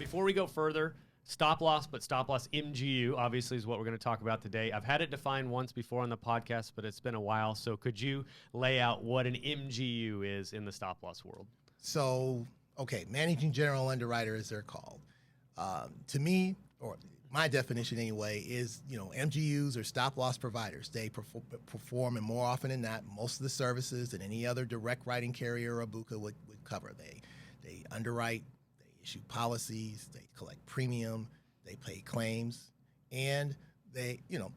Before we go further, stop loss, but stop loss MGU obviously is what we're going to talk about today. I've had it defined once before on the podcast, but it's been a while. So could you lay out what an MGU is in the stop loss world? So, okay, managing general underwriter, as they're called. To me, or my definition anyway, is, MGUs are stop loss providers. They perform, and more often than not, most of the services that any other direct writing carrier or BUCA would cover. They underwrite, they issue policies, they collect premium, they pay claims, and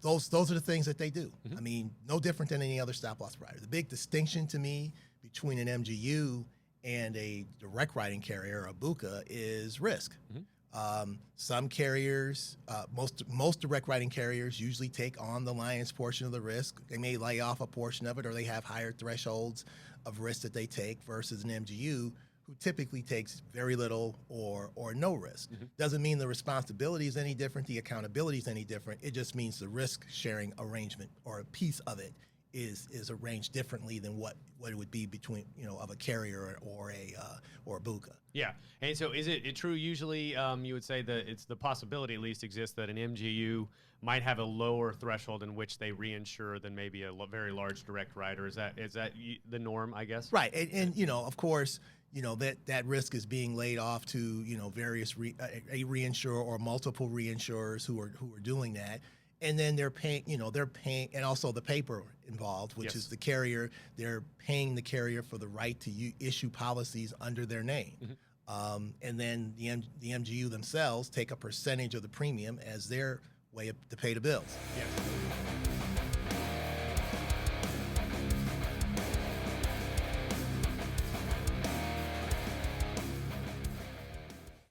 those are the things that they do. I mean, no different than any other stop loss provider. The big distinction to me between an MGU and a direct writing carrier, a BUCA, is risk. Some carriers, most direct writing carriers usually take on the lion's portion of the risk. They may lay off a portion of it, or they have higher thresholds of risk that they take versus an MGU who typically takes very little or no risk. Doesn't mean the responsibility is any different, the accountability is any different. It just means the risk sharing arrangement or a piece of it is arranged differently than what it would be between of a carrier or a BUCA. Yeah, and so is it true usually you would say that it's the possibility at least exists that an MGU might have a lower threshold in which they reinsure than maybe a very large direct writer? Is that the norm, I guess? Right, and of course, that risk is being laid off to various a reinsurer or multiple reinsurers who are doing that. And then they're paying, and also the paper involved, which is the carrier. They're paying the carrier for the right to issue policies under their name. And then the MGU themselves take a percentage of the premium as their way to pay the bills. Yes.